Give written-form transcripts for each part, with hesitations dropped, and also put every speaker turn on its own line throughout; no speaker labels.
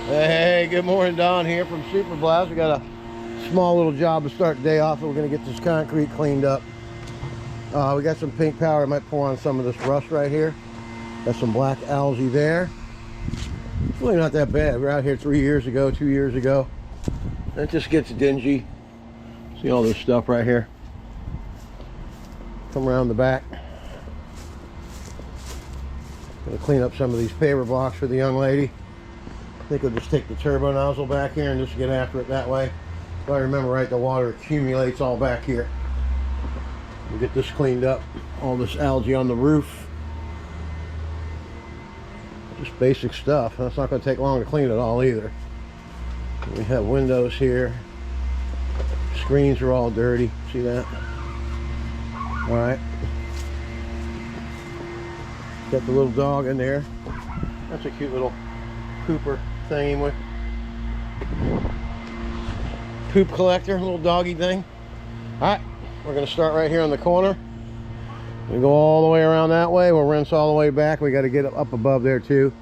Hey, good morning, Don here from Super Blast. We got a small little job to start the day off. We're going to get this concrete cleaned up. We got some pink powder. I might pour on some of this rust right here. Got some black algae there. It's really not that bad. We were out here 2 years ago. It just gets dingy. See all this stuff right here? Come around the back. Gonna clean up some of these paver blocks for the young lady. I think we'll just take the turbo nozzle back here and just get after it that way. If I remember right, the water accumulates all back here. We'll get this cleaned up. All this algae on the roof. Just basic stuff. That's not going to take long to clean it all either. We have windows here. Screens are all dirty. See that? Alright. Got the little dog in there. That's a cute little pooper thingy with poop collector, little doggy thing. Alright, we're going to start right here on the corner. We go all the way around that way. We'll rinse all the way back. We got to get up above there too.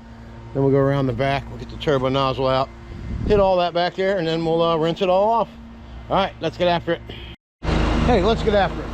Then we'll go around the back. We'll get the turbo nozzle out, hit all that back there, and then we'll rinse it all off. Alright, let's get after it. Hey, let's get after it.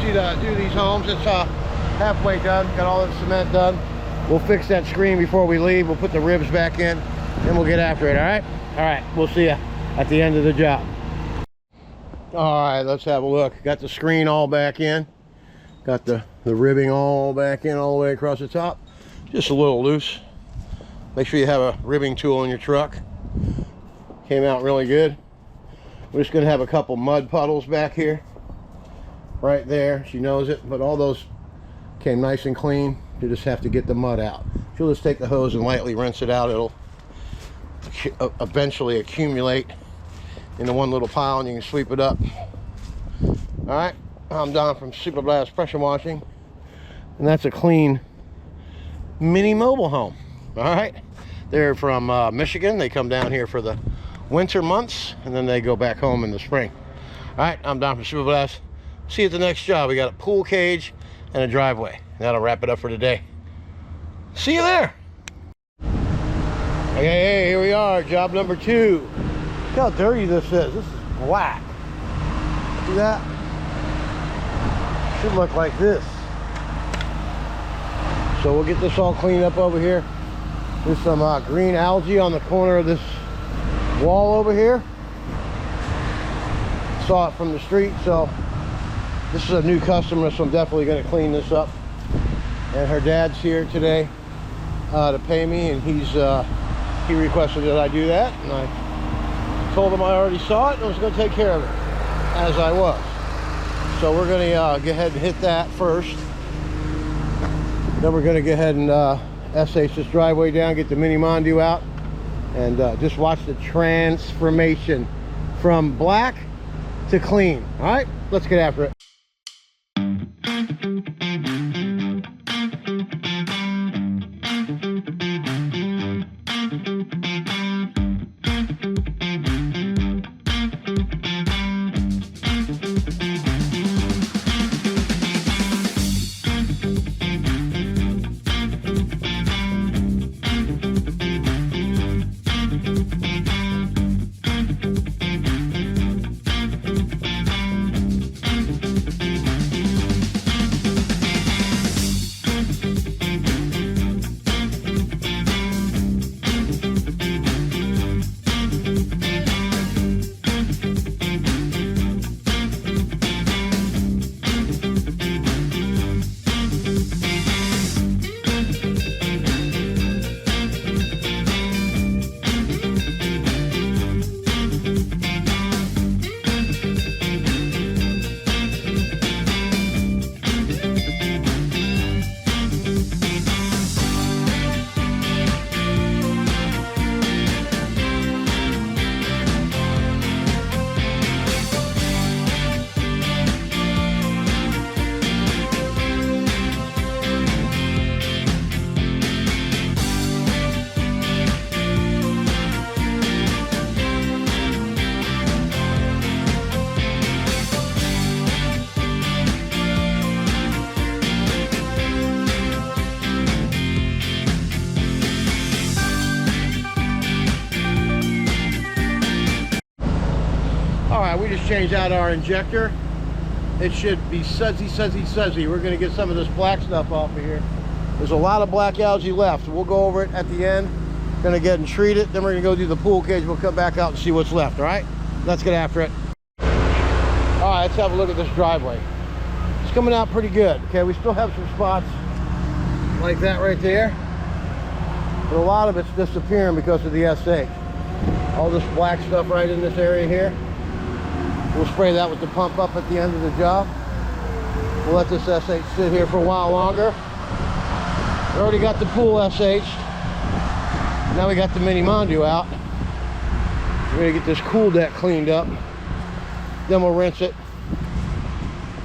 To do these homes. It's halfway done. Got all the cement done. We'll fix that screen before we leave. We'll put the ribs back in, then we'll get after it. All right, we'll see you at the end of the job. All right, let's have a look. Got the screen all back in, got the ribbing all back in all the way across the top. Just a little loose. Make sure you have a ribbing tool in your truck. Came out really good. We're just gonna have a couple mud puddles back here. Right there, she knows it, but all those came nice and clean. You just have to get the mud out. She'll just take the hose and lightly rinse it out. It'll eventually accumulate into one little pile and you can sweep it up. All right, I'm Don from Super Blast Pressure Washing, and that's a clean mini mobile home. All right, they're from Michigan. They come down here for the winter months and then they go back home in the spring. All right, I'm Don from Super Blast. See you at the next job. We got a pool cage and a driveway. That'll wrap it up for today. See you there. Okay, here we are, job number 2. Look how dirty this is. This is black. See that? Should look like this. So we'll get this all cleaned up over here. There's some green algae on the corner of this wall over here. Saw it from the street, so this is a new customer, so I'm definitely going to clean this up. And her dad's here today to pay me, and he requested that I do that, and I told him I already saw it and I was going to take care of it, as I was. So we're going to go ahead and hit that first. Then we're going to go ahead and SH this driveway down, get the mini Mondu out, and just watch the transformation from black to clean. All right, let's get after it. We just changed out our injector. It should be sudsy. We're going to get some of this black stuff off of here. There's a lot of black algae left. We'll go over it at the end. Going to get and treat it. Then we're going to go do the pool cage. We'll come back out and see what's left. All right, let's get after it. All right, let's have a look at this driveway. It's coming out pretty good. Okay, we still have some spots like that right there, but a lot of it's disappearing because of the SH. All this black stuff right in this area here. We'll spray that with the pump up at the end of the job. We'll let this SH sit here for a while longer. We already got the pool SH. Now we got the mini Mondu out. We're gonna get this cool deck cleaned up. Then we'll rinse it,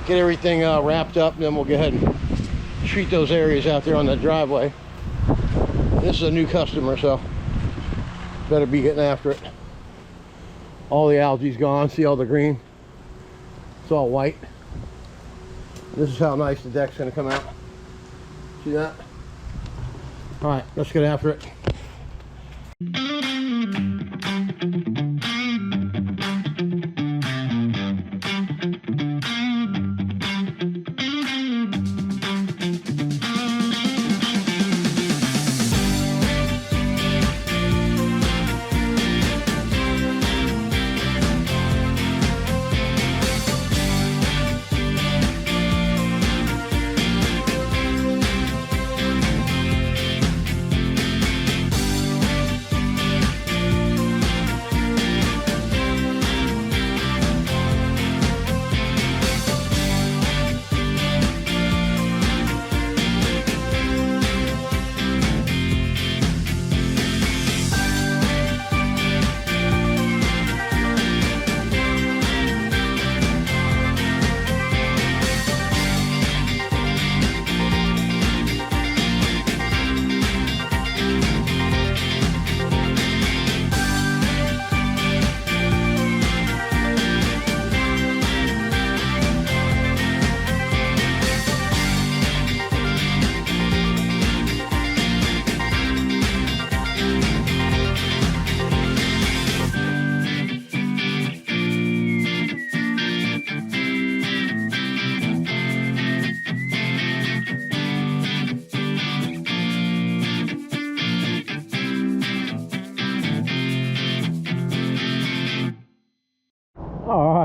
get everything wrapped up, and then we'll go ahead and treat those areas out there on that driveway. This is a new customer, so better be getting after it. All the algae's gone. See all the green? It's all white. This is how nice the deck's gonna come out. See that? All right, let's get after it.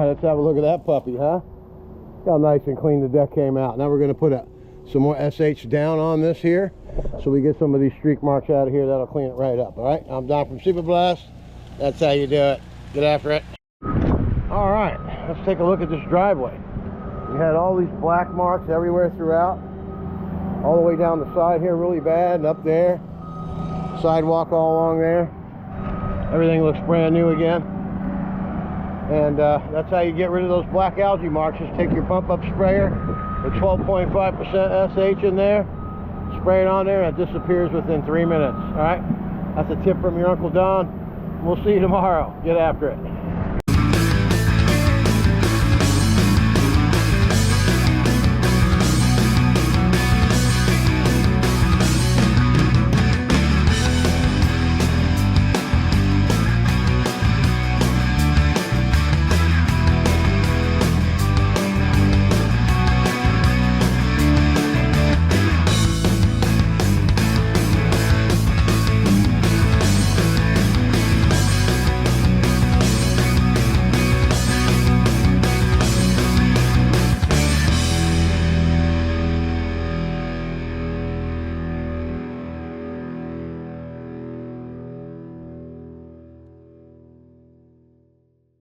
let's have a look at that puppy, huh? Look how nice and clean the deck came out. Now we're going to put some more SH down on this here, so we get some of these streak marks out of here. That'll clean it right up. All right, I'm Don from Superblast. That's how you do it. Get after it. All right, let's take a look at this driveway. We had all these black marks everywhere throughout, all the way down the side here really bad, and up there, sidewalk all along there. Everything looks brand new again. And that's how you get rid of those black algae marks. Just take your pump up sprayer with 12.5% SH in there, spray it on there, and it disappears within 3 minutes. All right, that's a tip from your Uncle Don. We'll see you tomorrow. Get after it.